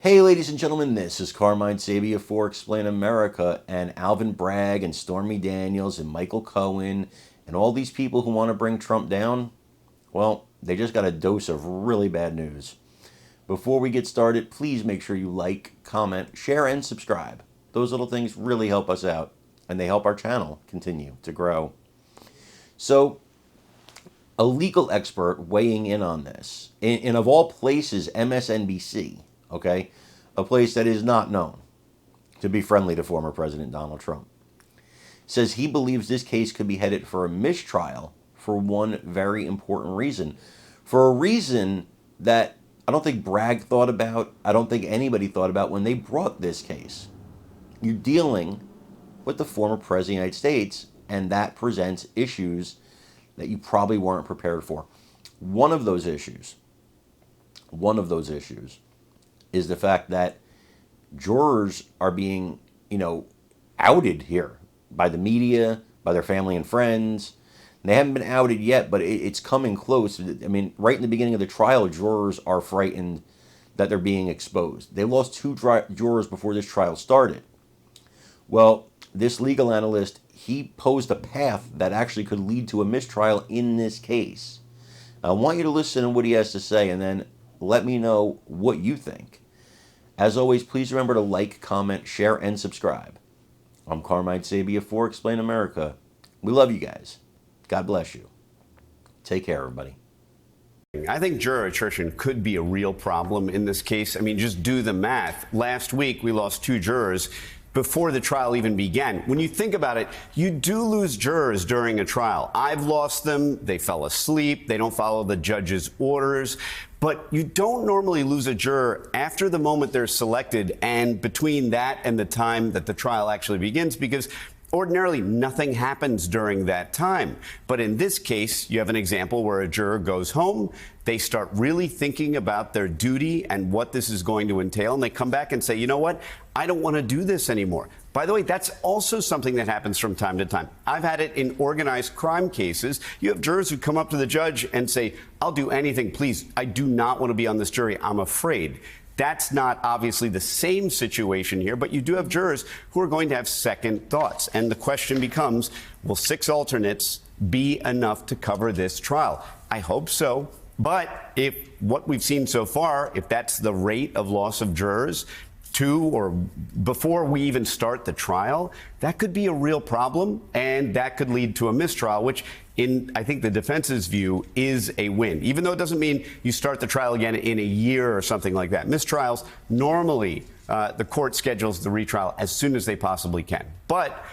Hey, ladies and gentlemen, this is Carmine Sabia for Explain America, and Alvin Bragg and Stormy Daniels and Michael Cohen and all these people who want to bring Trump down, well, they just got a dose of really bad news. Before we get started, please make sure you like, comment, share, and subscribe. Those little things really help us out, and they help our channel continue to grow. So, a legal expert weighing in on this, in of all places, MSNBC, okay, a place that is not known to be friendly to former President Donald Trump, says he believes this case could be headed for a mistrial for one very important reason. For a reason that I don't think Bragg thought about, I don't think anybody thought about when they brought this case. You're dealing with the former President of the United States, and that presents issues that you probably weren't prepared for. One of those issues is the fact that jurors are being, outed here by the media, by their family and friends. They haven't been outed yet, but it's coming close. I mean, right in the beginning of the trial, jurors are frightened that they're being exposed. They lost two jurors before this trial started. Well, this legal analyst, he posed a path that actually could lead to a mistrial in this case. I want you to listen to what he has to say, and then let me know what you think. As always, please remember to like, comment, share, and subscribe. I'm Carmine Sabia for Explain America. We love you guys. God bless you. Take care, everybody. I think juror attrition could be a real problem in this case. I mean, just do the math. Last week, we lost two jurors before the trial even began. When you think about it, you do lose jurors during a trial. I've lost them. They fell asleep. They don't follow the judge's orders. But you don't normally lose a juror after the moment they're selected and between that and the time that the trial actually begins, because ordinarily nothing happens during that time. But in this case, you have an example where a juror goes home, they start really thinking about their duty and what this is going to entail, and they come back and say, you know what, I don't want to do this anymore. By the way, that's also something that happens from time to time. I've had it in organized crime cases. You have jurors who come up to the judge and say, I'll do anything, please. I do not want to be on this jury. I'm afraid. That's not obviously the same situation here, but you do have jurors who are going to have second thoughts. And the question becomes, will 6 alternates be enough to cover this trial? I hope so. But if what we've seen so far, if that's the rate of loss of jurors, 2 or before we even start the trial, that could be a real problem, and that could lead to a mistrial, which in, I think, the defense's view is a win, even though it doesn't mean you start the trial again in a year or something like that. Mistrials, normally the court schedules the retrial as soon as they possibly can. But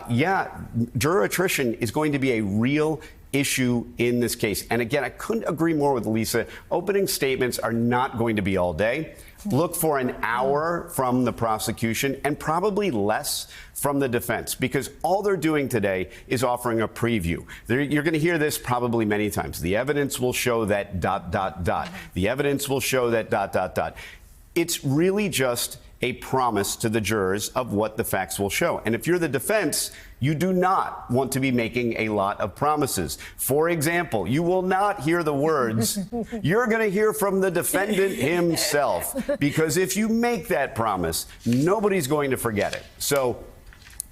yeah, juror attrition is going to be a real issue in this case. And again, I couldn't agree more with Lisa. Opening statements are not going to be all day. Look for an hour from the prosecution and probably less from the defense, because all they're doing today is offering a preview. You're going to hear this probably many times. The evidence will show that ... The evidence will show that ... It's really just a promise to the jurors of what the facts will show. And if you're the defense, you do not want to be making a lot of promises. For example, you will not hear the words, you're going to hear from the defendant himself, because if you make that promise, nobody's going to forget it. So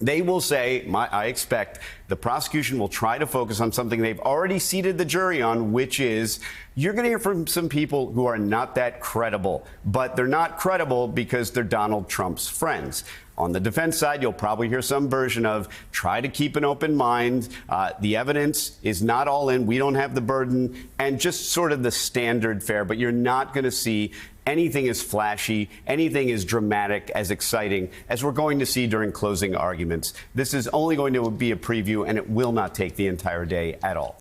they will say, I expect the prosecution will try to focus on something they've already seated the jury on, which is you're going to hear from some people who are not that credible, but they're not credible because they're Donald Trump's friends. On the defense side, you'll probably hear some version of try to keep an open mind. The evidence is not all in. We don't have the burden, and just sort of the standard fare. But you're not going to see anything as flashy, anything as dramatic, as exciting as we're going to see during closing arguments. This is only going to be a preview, and it will not take the entire day at all.